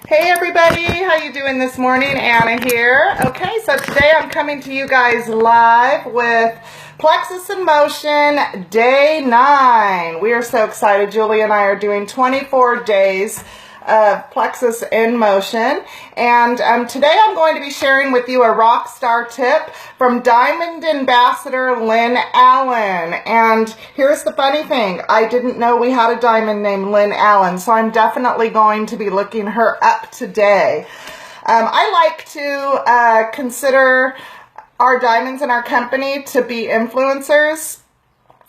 Hey everybody, how you doing this morning? Anna here. Okay, so today I'm coming to you guys live with Plexus in Motion, day 9. We are so excited. Julie and I are doing 24 days of Plexus in Motion, and today I'm going to be sharing with you a Rockstar tip from Diamond Ambassador Lynn Allen. And here's the funny thing, I didn't know we had a diamond named Lynn Allen, so I'm definitely going to be looking her up today. I like to consider our diamonds in our company to be influencers,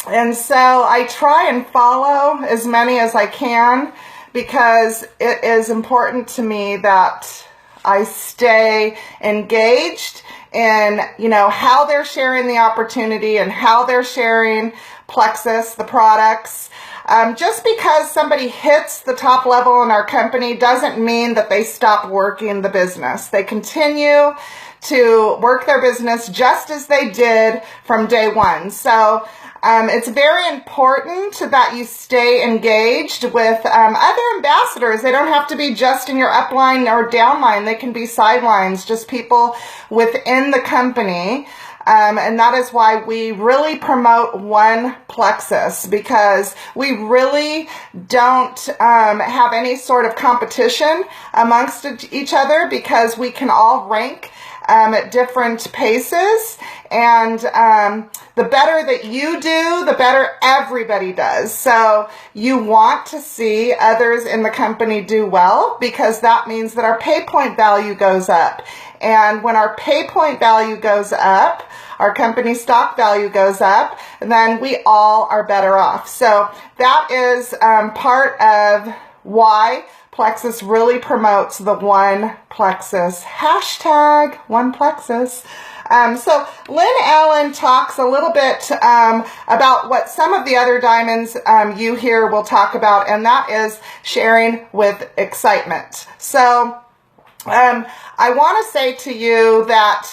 and so I try and follow as many as I can, because it is important to me that I stay engaged in, how they're sharing the opportunity and how they're sharing Plexus, the products. Just because somebody hits the top level in our company doesn't mean that they stop working the business. They continue to work their business just as they did from day one. So it's very important that you stay engaged with other ambassadors. They don't have to be just in your upline or downline. They can be sidelines, just people within the company. And that is why we really promote one Plexus, because we really don't have any sort of competition amongst each other, because we can all rank at different paces, and the better that you do, the better everybody does. So you want to see others in the company do well, because that means that our pay point value goes up. And when our pay point value goes up, our company stock value goes up, and then we all are better off. So that is part of why Plexus really promotes the One Plexus, hashtag One Plexus. So Lynn Allen talks a little bit about what some of the other diamonds you hear will talk about, and that is sharing with excitement. So I want to say to you that,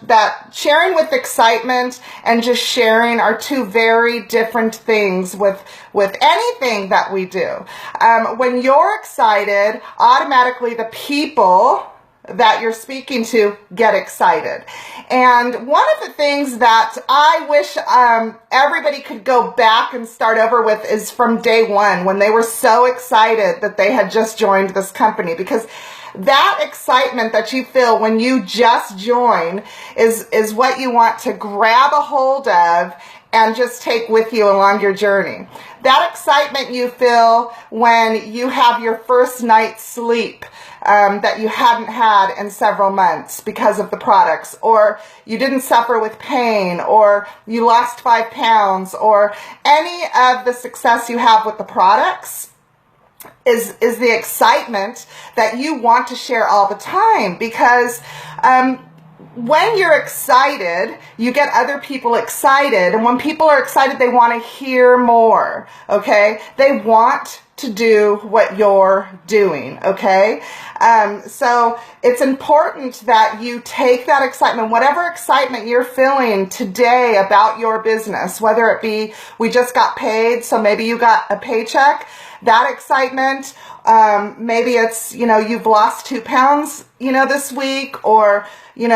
that sharing with excitement and just sharing are two very different things with anything that we do. When you're excited, automatically the people that you're speaking to get excited. And one of the things that I wish everybody could go back and start over with is from day one, when they were so excited that they had just joined this company, because that excitement that you feel when you just join is what you want to grab a hold of and just take with you along your journey. That excitement you feel when you have your first night's sleep that you hadn't had in several months because of the products, or you didn't suffer with pain, or you lost 5 pounds, or any of the success you have with the products is the excitement that you want to share all the time, because when you're excited, you get other people excited, and when people are excited, they want to hear more, okay? They want to do what you're doing, okay? So it's important that you take that excitement, whatever excitement you're feeling today about your business, whether it be we just got paid, so maybe you got a paycheck, that excitement, maybe it's, you've lost 2 pounds, this week, or, you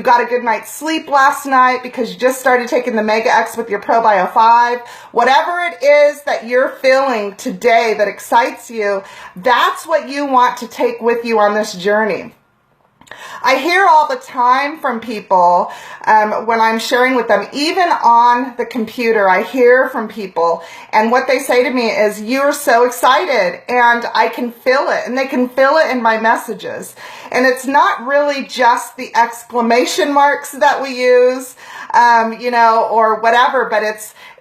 got a good night's sleep last night because you just started taking the Mega X with your ProBio 5. Whatever it is that you're feeling today that excites you, that's what you want to take with you on this journey. I hear all the time from people when I'm sharing with them, even on the computer, I hear from people, and what they say to me is, you're so excited, and I can feel it, and they can feel it in my messages. And it's not really just the exclamation marks that we use, or whatever, but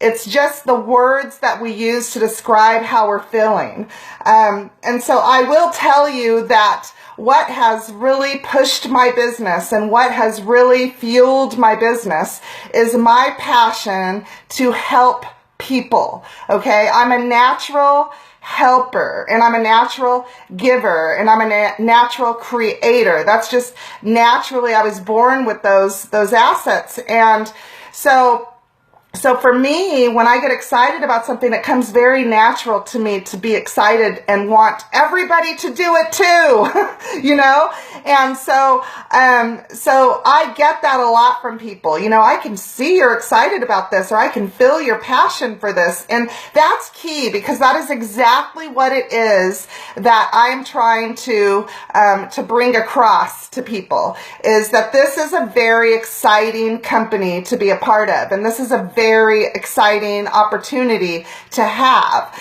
it's just the words that we use to describe how we're feeling. And so I will tell you that what has really pushed my business and what has really fueled my business is my passion to help people, okay? I'm a natural helper, and I'm a natural giver, and I'm a natural creator. That's just naturally, I was born with those assets. And so So for me, when I get excited about something, it comes very natural to me to be excited and want everybody to do it too, you know? And so I get that a lot from people. You know, I can see you're excited about this, or I can feel your passion for this. And that's key, because that is exactly what it is that I'm trying to bring across to people, is that this is a very exciting company to be a part of. And this is a very exciting opportunity to have.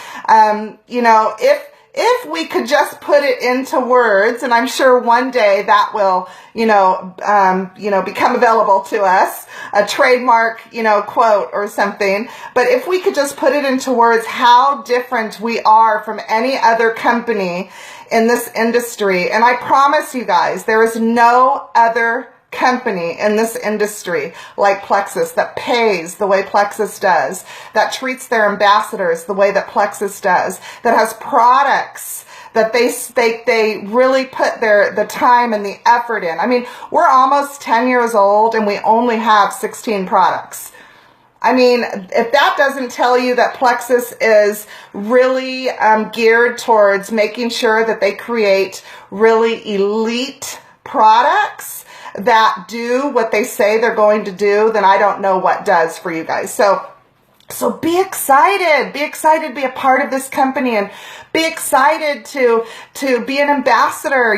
You know, if we could just put it into words, and I'm sure one day that will, become available to us, a trademark, quote or something. But if we could just put it into words, how different we are from any other company in this industry. And I promise you guys, there is no other company in this industry like Plexus that pays the way Plexus does, that treats their ambassadors the way that Plexus does, that has products that they really put the time and the effort in. I mean, we're almost 10 years old and we only have 16 products. I mean, if that doesn't tell you that Plexus is really geared towards making sure that they create really elite products that do what they say they're going to do, then I don't know what does for you guys. So be excited, to be a part of this company, and be excited to be an ambassador,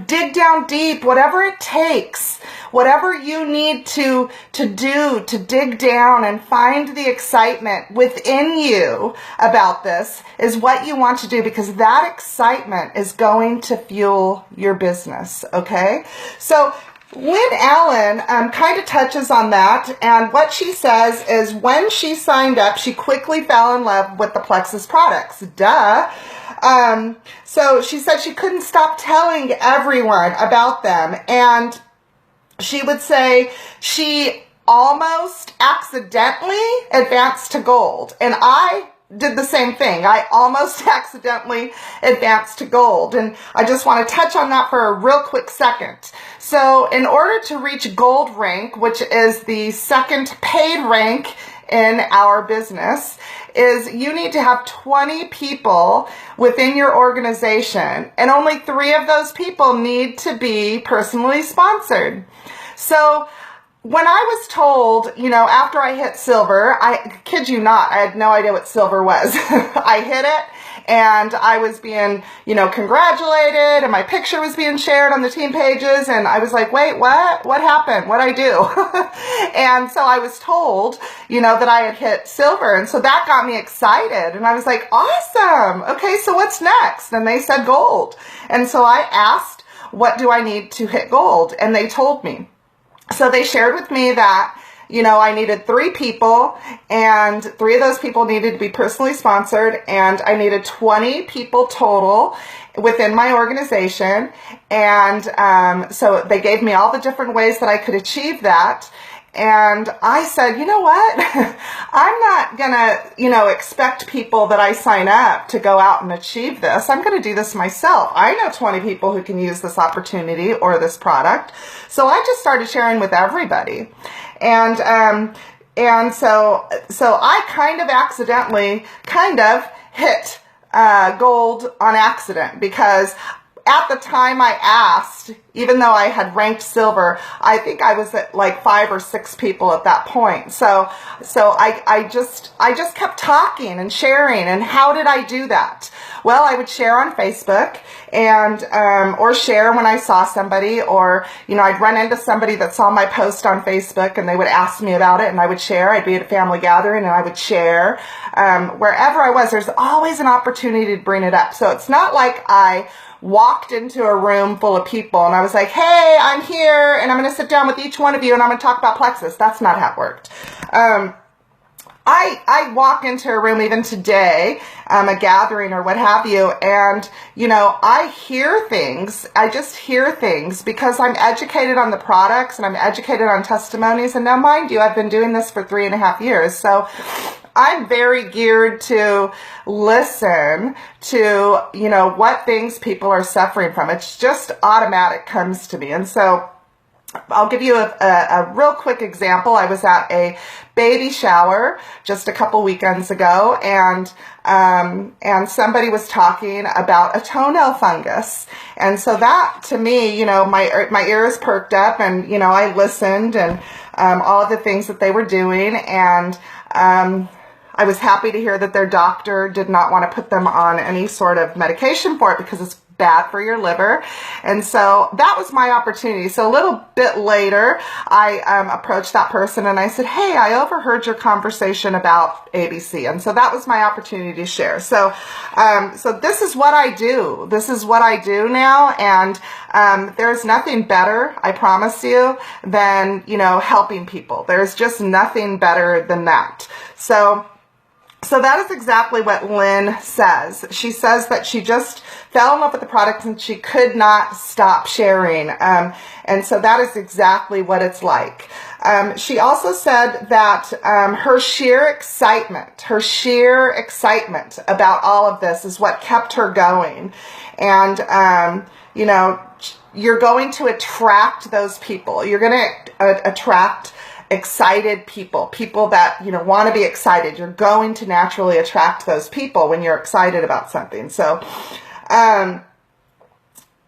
dig down deep, whatever it takes, whatever you need to do to dig down and find the excitement within you about this is what you want to do, because that excitement is going to fuel your business, okay? So Lynn Allen kind of touches on that, and what she says is when she signed up, she quickly fell in love with the Plexus products. Duh. So she said she couldn't stop telling everyone about them, and she would say she almost accidentally advanced to gold, and I did the same thing. I almost accidentally advanced to gold. And I just want to touch on that for a real quick second. So in order to reach gold rank, which is the second paid rank in our business, is you need to have 20 people within your organization, and only 3 of those people need to be personally sponsored. So when I was told, after I hit silver, I kid you not, I had no idea what silver was. I hit it, and I was being, congratulated, and my picture was being shared on the team pages, and I was like, wait, what? What happened? What'd I do? And so I was told, that I had hit silver, and so that got me excited, and I was like, awesome! Okay, so what's next? And they said gold. And so I asked, what do I need to hit gold? And they told me. So they shared with me that, I needed 3 people, and 3 of those people needed to be personally sponsored, and I needed 20 people total within my organization. And so they gave me all the different ways that I could achieve that. And I said, you know what? I'm not gonna, expect people that I sign up to go out and achieve this. I'm gonna do this myself. I know 20 people who can use this opportunity or this product. So I just started sharing with everybody. And so I kind of accidentally hit gold on accident, because at the time I asked, even though I had ranked silver, I think I was at like 5 or 6 people at that point. So I just kept talking and sharing. And how did I do that? Well, I would share on Facebook, and or share when I saw somebody, or I'd run into somebody that saw my post on Facebook and they would ask me about it, and I would share. I'd be at a family gathering and I would share. Wherever I was, there's always an opportunity to bring it up. So it's not like I walked into a room full of people and I was like, hey, I'm here and I'm going to sit down with each one of you and I'm going to talk about Plexus. That's not how it worked. I walk into a room even today, a gathering or what have you, and, I hear things. I just hear things because I'm educated on the products and I'm educated on testimonies. And now, mind you, I've been doing this for 3.5 years. So I'm very geared to listen to, what things people are suffering from. It's just automatic comes to me. And so I'll give you a real quick example. I was at a baby shower just a couple weekends ago, and somebody was talking about a toenail fungus. And so that, to me, you know, my ears perked up, and, you know, I listened, and all of the things that they were doing, and I was happy to hear that their doctor did not want to put them on any sort of medication for it because it's bad for your liver. And so that was my opportunity. So a little bit later, I approached that person and I said, hey, I overheard your conversation about ABC. And so that was my opportunity to share. So so this is what I do. This is what I do now. And there's nothing better, I promise you, than, you know, helping people. There's just nothing better than that. So that is exactly what Lynn says. She says that she just fell in love with the product and she could not stop sharing. And so that is exactly what it's like. She also said that her sheer excitement about all of this is what kept her going. And, you know, you're going to attract those people. You're going to attract excited people that, you know, want to be excited. You're going to naturally attract those people when you're excited about something. So,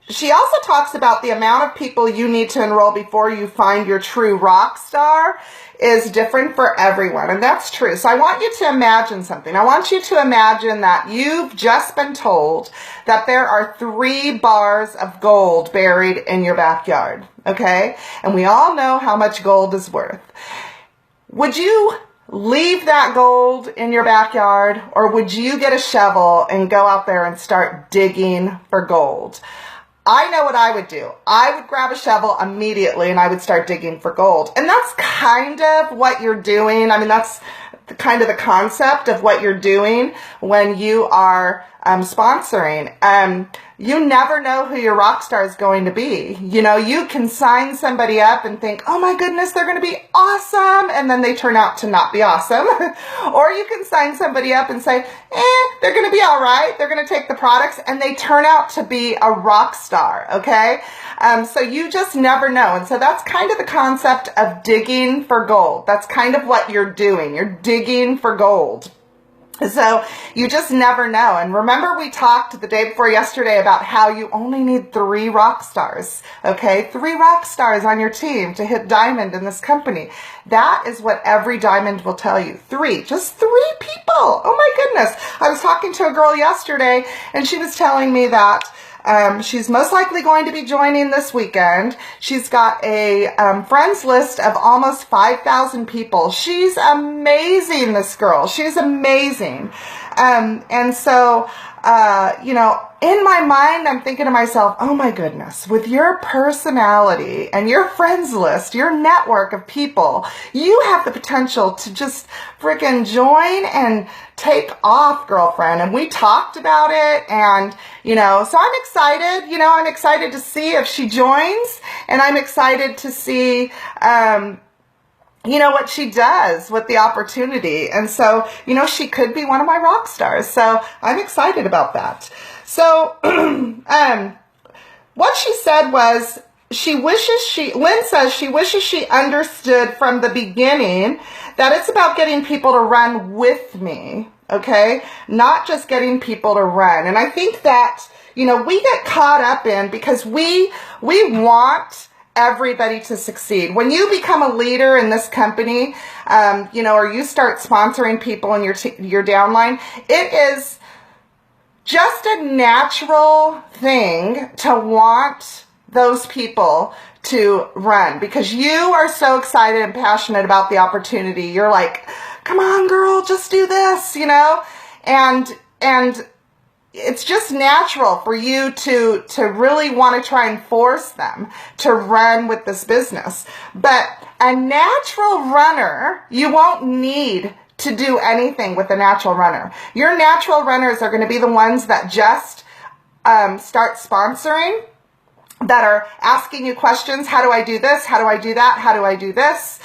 she also talks about the amount of people you need to enroll before you find your true rock star is different for everyone. And that's true. So I want you to imagine something. I want you to imagine that you've just been told that there are 3 bars of gold buried in your backyard. Okay? And we all know how much gold is worth. Would you leave that gold in your backyard, or would you get a shovel and go out there and start digging for gold? I know what I would do. I would grab a shovel immediately and I would start digging for gold. And that's kind of what you're doing. I mean, that's kind of the concept of what you're doing when you are sponsoring. You never know who your rock star is going to be. You know, you can sign somebody up and think, oh my goodness, they're going to be awesome. And then they turn out to not be awesome. Or you can sign somebody up and say, they're going to be all right. They're going to take the products, and they turn out to be a rock star. Okay. So you just never know. And so that's kind of the concept of digging for gold. That's kind of what you're doing. You're digging for gold. So you just never know. And remember, we talked the day before yesterday about how you only need 3 rock stars, okay? 3 rock stars on your team to hit diamond in this company. That is what every diamond will tell you. 3, just 3 people. Oh my goodness. I was talking to a girl yesterday and she was telling me that she's most likely going to be joining this weekend. She's got a friends list of almost 5,000 people. She's amazing, this girl. She's amazing. And so, you know, in my mind, I'm thinking to myself, oh my goodness, with your personality and your friends list, your network of people, you have the potential to just freaking join and take off, girlfriend. And we talked about it, and, you know, so I'm excited. You know, I'm excited to see if she joins, and I'm excited to see, you know, what she does with the opportunity. And so, you know, she could be one of my rock stars. So I'm excited about that. So, what she said was, Lynn says she wishes she understood from the beginning that it's about getting people to run with me, okay? Not just getting people to run. And I think that, you know, we get caught up in, because we want everybody to succeed. When you become a leader in this company, you know, or you start sponsoring people in your downline, it is just a natural thing to want those people to run, because you are so excited and passionate about the opportunity. You're like, come on, girl, just do this, you know? And it's just natural for you to really want to try and force them to run with this business. But a natural runner, you won't need to do anything with a natural runner. Your natural runners are going to be the ones that just start sponsoring, that are asking you questions. How do I do this? How do I do that? How do I do this?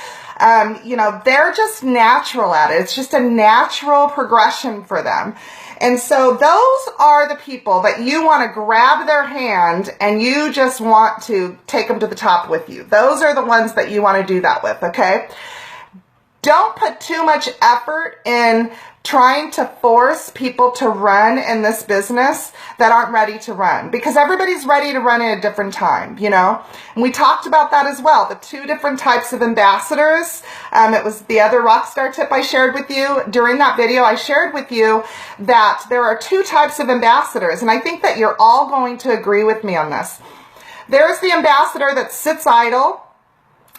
You know, they're just natural at it. It's just a natural progression for them. And so those are the people that you want to grab their hand and you just want to take them to the top with you. Those are the ones that you want to do that with, okay? Don't put too much effort in trying to force people to run in this business that aren't ready to run, because everybody's ready to run at a different time, you know. And we talked about that as well, the 2 different types of ambassadors. It was the other Rockstar tip I shared with you. During that video, I shared with you that there are 2 types of ambassadors, and I think that you're all going to agree with me on this. There's the ambassador that sits idle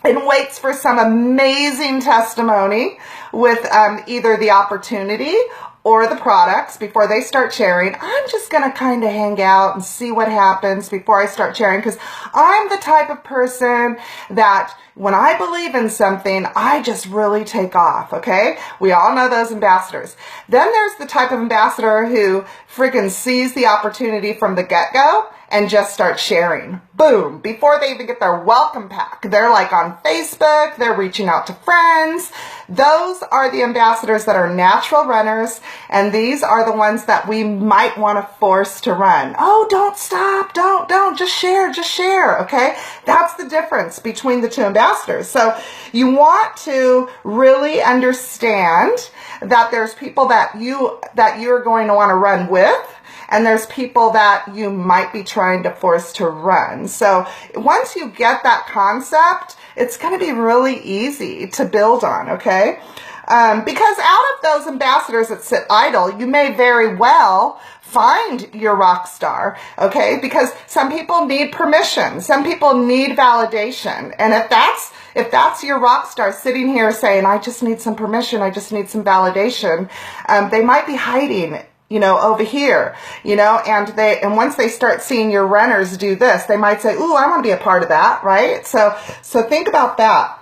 and waits for some amazing testimony with either the opportunity or the products before they start sharing. I'm just going to kind of hang out and see what happens before I start sharing, because I'm the type of person that when I believe in something, I just really take off, okay? We all know those ambassadors. Then there's the type of ambassador who freaking sees the opportunity from the get-go and just start sharing. Boom. Before they even get their welcome pack, they're like on Facebook, they're reaching out to friends. Those are the ambassadors that are natural runners, and these are the ones that we might want to force to run. Oh, don't stop, don't, just share, okay? That's the difference between the 2 ambassadors. So you want to really understand that there's people that you're going to want to run with, and there's people that you might be trying to force to run. So once you get that concept, it's going to be really easy to build on, okay? Because out of those ambassadors that sit idle, you may very well find your rock star, okay? Because some people need permission. Some people need validation. And if that's your rock star sitting here saying, I just need some permission, I just need some validation, they might be hiding, you know, over here, you know, and once they start seeing your runners do this, they might say, ooh, I want to be a part of that, right? So think about that.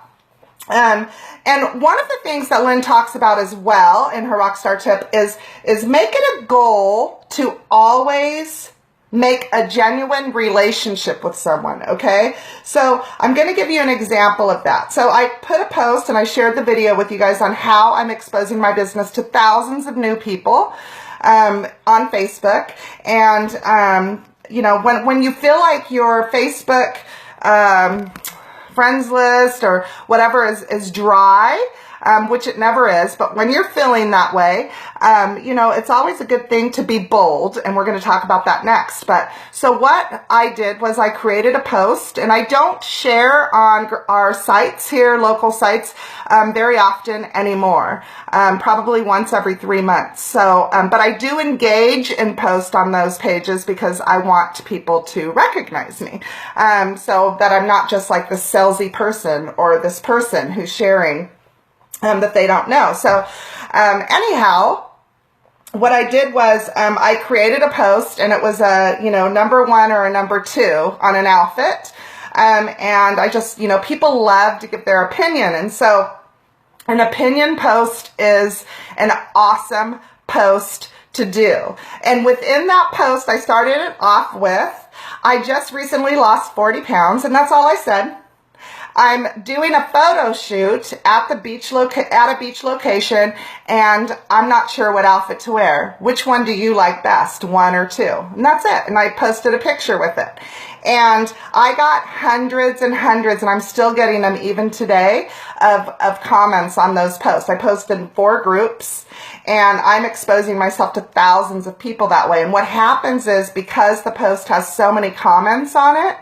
And one of the things that Lynn talks about as well in her Rockstar tip is make it a goal to always make a genuine relationship with someone, okay? So I'm going to give you an example of that. So I put a post and I shared the video with you guys on how I'm exposing my business to thousands of new people on Facebook. And, you know, when you feel like your Facebook friends list or whatever is dry, which it never is, but when you're feeling that way, you know, it's always a good thing to be bold, and we're going to talk about that next. But so what I did was I created a post, and I don't share on our sites here, local sites, very often anymore, probably once every 3 months. So, but I do engage and post on those pages because I want people to recognize me, so that I'm not just like this salesy person or this person who's sharing that they don't know. So anyhow, what I did was I created a post, and it was a, you know, number 1 or a number 2 on an outfit. And I just, you know, people love to give their opinion. And so an opinion post is an awesome post to do. And within that post, I started it off with, I just recently lost 40 pounds, and that's all I said. I'm doing a photo shoot at the beach at a beach location, and I'm not sure what outfit to wear. Which one do you like best, 1 or 2? And that's it. And I posted a picture with it. And I got hundreds and hundreds, and I'm still getting them even today, of comments on those posts. I posted in 4 groups, and I'm exposing myself to thousands of people that way. And what happens is, because the post has so many comments on it,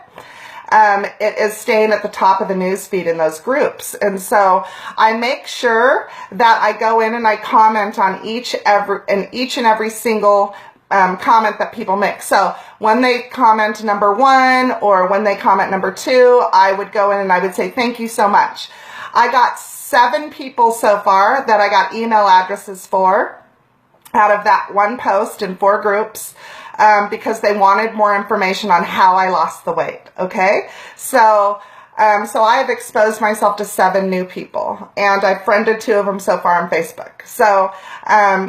it is staying at the top of the news feed in those groups. And so I make sure that I go in and I comment on each and every single comment that people make. So when they comment number 1 or when they comment number 2, I would go in and I would say, thank you so much. I got 7 people so far that I got email addresses for out of that one post in 4 groups. Because they wanted more information on how I lost the weight, okay? So I have exposed myself to 7 new people, and I've friended 2 of them so far on Facebook. So,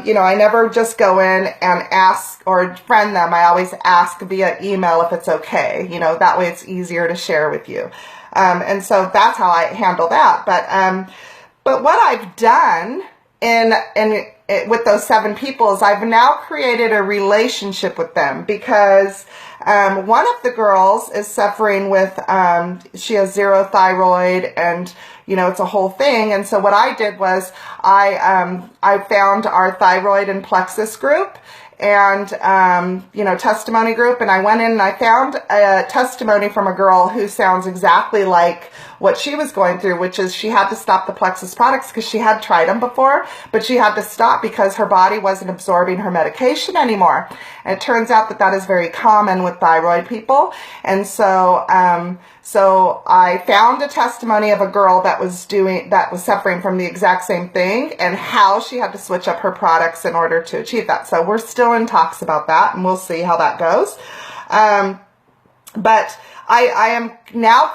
you know, I never just go in and ask or friend them. I always ask via email if it's okay. You know, that way it's easier to share with you. And so that's how I handle that. But what I've done with those 7 people is I've now created a relationship with them, because one of the girls is suffering with, she has 0 thyroid, and it's a whole thing. And so what I did was I found our thyroid and Plexus group, and, testimony group. And I went in and I found a testimony from a girl who sounds exactly like what she was going through, which is she had to stop the Plexus products because she had tried them before, but she had to stop because her body wasn't absorbing her medication anymore. And it turns out that that is very common with thyroid people. And so, so I found a testimony of a girl that was suffering from the exact same thing, and how she had to switch up her products in order to achieve that. So we're still in talks about that, and we'll see how that goes. But I've now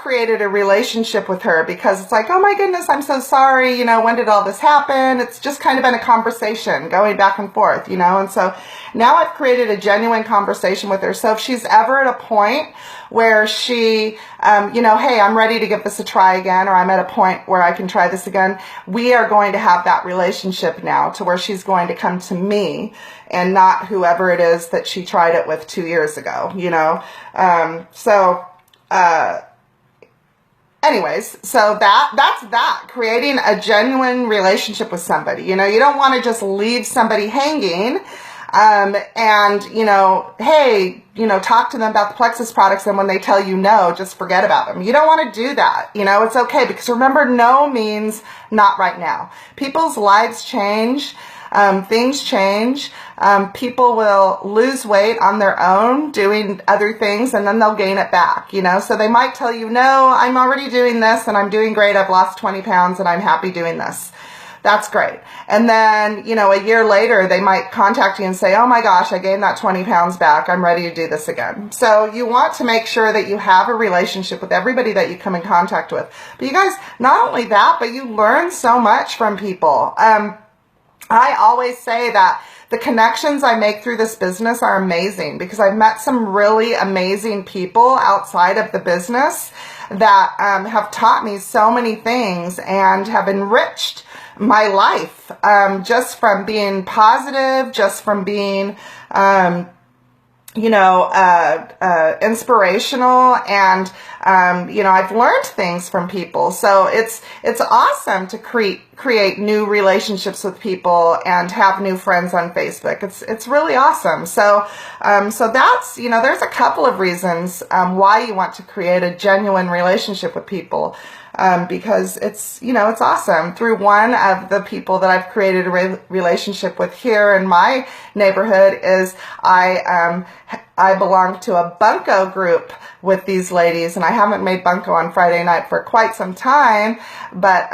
created a relationship with her, because it's like, oh my goodness, I'm so sorry, when did all this happen? It's just kind of been a conversation going back and forth, and so now I've created a genuine conversation with her. So if she's ever at a point where she, hey, I'm ready to give this a try again, or I'm at a point where I can try this again, we are going to have that relationship now, to where she's going to come to me and not whoever it is that she tried it with 2 years ago, anyways, so that's that, creating a genuine relationship with somebody. You don't want to just leave somebody hanging, and, hey, talk to them about the Plexus products, and when they tell you no, just forget about them. You don't want to do that. It's okay, because remember, no means not right now. People's lives change. Things change. People will lose weight on their own doing other things, and then they'll gain it back, So they might tell you, no, I'm already doing this and I'm doing great. I've lost 20 pounds and I'm happy doing this. That's great. And then, a year later, they might contact you and say, oh my gosh, I gained that 20 pounds back. I'm ready to do this again. So you want to make sure that you have a relationship with everybody that you come in contact with. But you guys, not only that, but you learn so much from people. I always say that the connections I make through this business are amazing, because I've met some really amazing people outside of the business that have taught me so many things and have enriched my life, just from being positive, just from being, inspirational, and, I've learned things from people. So it's awesome to create new relationships with people and have new friends on Facebook. It's really awesome. So, so that's, there's a couple of reasons, why you want to create a genuine relationship with people. Because it's awesome. Through one of the people that I've created a relationship with here in my neighborhood is I belong to a bunco group with these ladies, and I haven't made bunco on Friday night for quite some time, but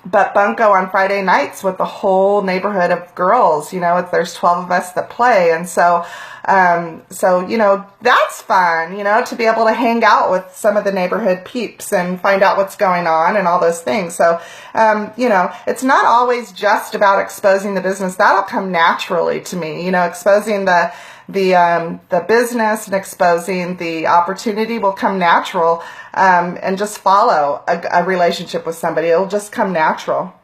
bunco on Friday nights with the whole neighborhood of girls, there's 12 of us that play. And so, that's fun, to be able to hang out with some of the neighborhood peeps and find out what's going on and all those things. So, it's not always just about exposing the business. That'll come naturally to me, exposing the business and exposing the opportunity will come natural, and just follow a relationship with somebody. It'll just come natural.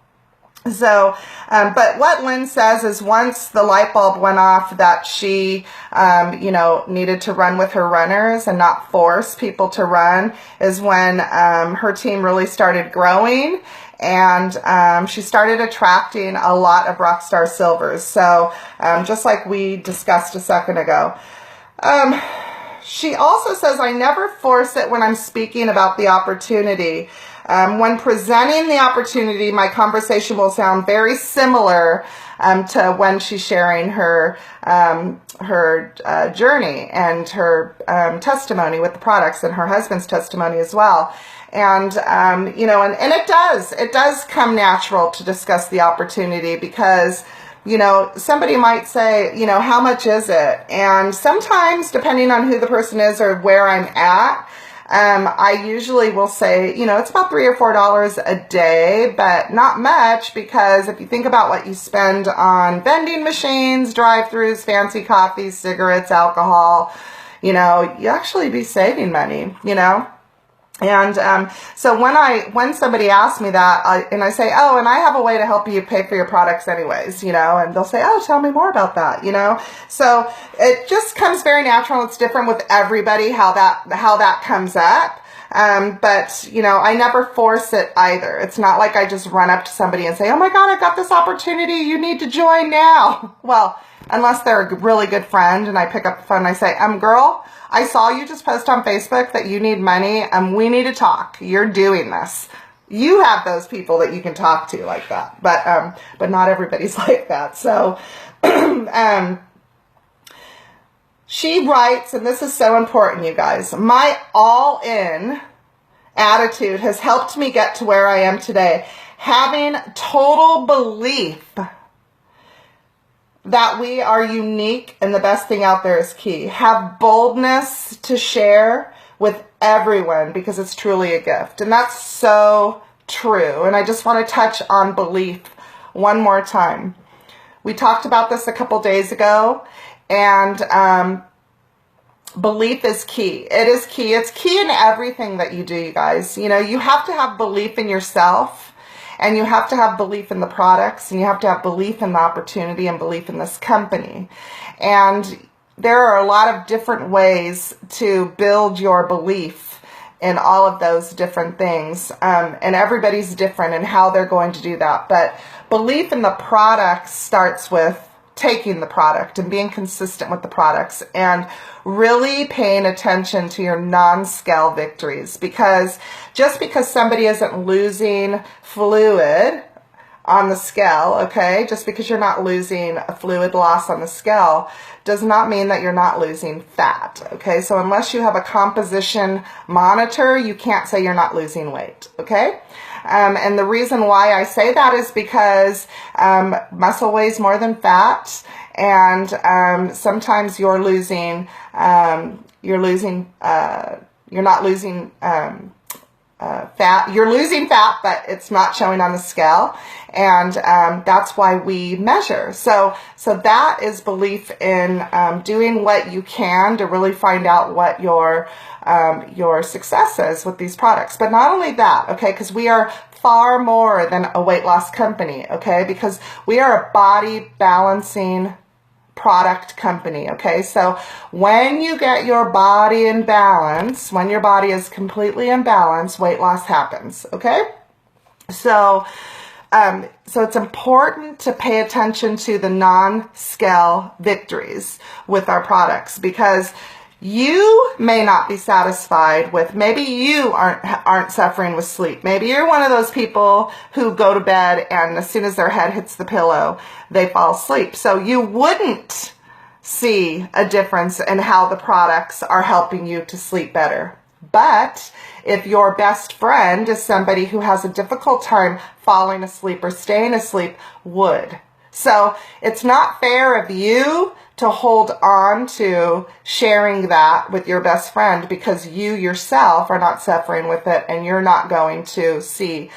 So, but what Lynn says is once the light bulb went off that she, needed to run with her runners and not force people to run, is when her team really started growing, and she started attracting a lot of Rockstar Silvers. So, just like we discussed a second ago. She also says, I never force it when I'm speaking about the opportunity. When presenting the opportunity, my conversation will sound very similar to when she's sharing her journey and her testimony with the products, and her husband's testimony as well. And, and it does come natural to discuss the opportunity, because somebody might say, how much is it? And sometimes, depending on who the person is or where I'm at, I usually will say, it's about $3 or $4 a day, but not much, because if you think about what you spend on vending machines, drive-thrus, fancy coffees, cigarettes, alcohol, you actually be saving money, And so when somebody asks me that, and I say, oh, and I have a way to help you pay for your products anyways, you know, and they'll say, oh, tell me more about that, you know. So it just comes very natural. It's different with everybody how that comes up. But you know, I never force it either. It's not like I just run up to somebody and say, oh my God, I got this opportunity. You need to join now. Well, unless they're a really good friend and I pick up the phone and I say, girl, I saw you just post on Facebook that you need money and we need to talk. You're doing this. You have those people that you can talk to like that, but not everybody's like that. So, she writes, and this is so important, you guys, my all-in attitude has helped me get to where I am today. Having total belief that we are unique and the best thing out there is key. Have boldness to share with everyone because it's truly a gift. And that's so true. And I just want to touch on belief one more time. We talked about this a couple days ago, and belief is key. It is key. It's key in everything that you do, you guys. You know, you have to have belief in yourself. And you have to have belief in the products, and you have to have belief in the opportunity and belief in this company. And there are a lot of different ways to build your belief in all of those different things. And everybody's different in how they're going to do that. But belief in the products starts with taking the product and being consistent with the products and really paying attention to your non-scale victories, because just because somebody isn't losing fluid on the scale, okay, just because you're not losing a fluid loss on the scale does not mean that you're not losing fat, okay? So unless you have a composition monitor, you can't say you're not losing weight, okay? And the reason why I say that is because muscle weighs more than fat, and sometimes you're not losing fat. You're losing fat, but it's not showing on the scale, and that's why we measure. So that is belief in doing what you can to really find out what your success is with these products. But not only that, okay, because we are far more than a weight loss company, okay, because we are a body balancing product company, okay? So when you get your body in balance, when your body is completely in balance, weight loss happens, okay? So it's important to pay attention to the non-scale victories with our products, because you may not be satisfied with, maybe you aren't suffering with sleep. Maybe you're one of those people who go to bed and as soon as their head hits the pillow, they fall asleep. So you wouldn't see a difference in how the products are helping you to sleep better. But if your best friend is somebody who has a difficult time falling asleep or staying asleep, would. So it's not fair of you to hold on to sharing that with your best friend, because you yourself are not suffering with it and you're not going to see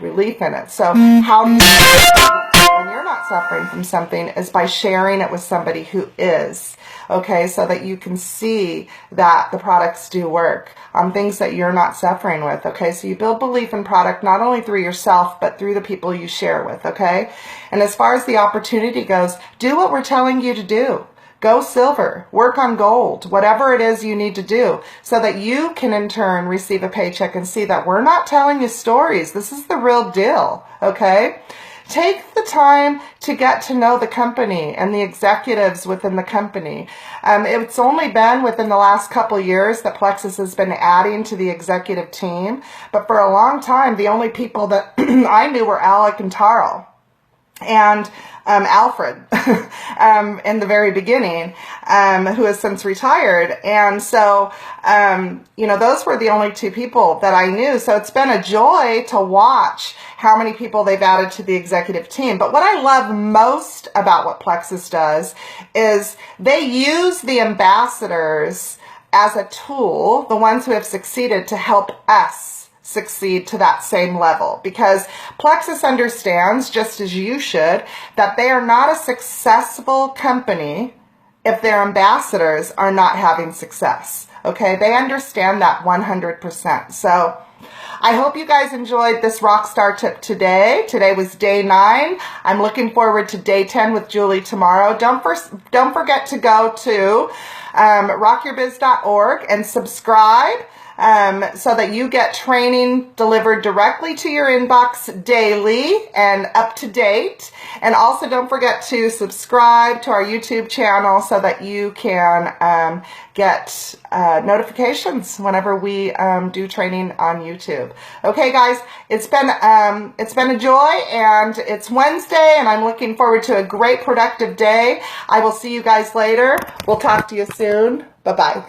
relief in it. So how do you when you're not suffering from something is by sharing it with somebody who is, okay, so that you can see that the products do work on things that you're not suffering with, okay? So you build belief in product not only through yourself, but through the people you share with, okay? And as far as the opportunity goes, do what we're telling you to do. Go silver, work on gold, whatever it is you need to do, so that you can in turn receive a paycheck and see that we're not telling you stories. This is the real deal, okay? Take the time to get to know the company and the executives within the company. It's only been within the last couple years that Plexus has been adding to the executive team, but for a long time, the only people that I knew were Alec and Tarl and Alfred in the very beginning, who has since retired. And so, those were the only two people that I knew. So it's been a joy to watch how many people they've added to the executive team. But what I love most about what Plexus does is they use the ambassadors as a tool, the ones who have succeeded, to help us succeed to that same level, because Plexus understands, just as you should, that they are not a successful company if their ambassadors are not having success. Okay, they understand that 100%. So I hope you guys enjoyed this Rockstar tip today. Today was day 9. I'm looking forward to day 10 with Julie tomorrow. Don't forget to go to rockyourbiz.org and subscribe so that you get training delivered directly to your inbox daily and up to date. And also don't forget to subscribe to our YouTube channel so that you can get notifications whenever we do training on YouTube. Okay, guys, it's been a joy, and it's Wednesday, and I'm looking forward to a great productive day. I will see you guys later. We'll talk to you soon. Bye-bye.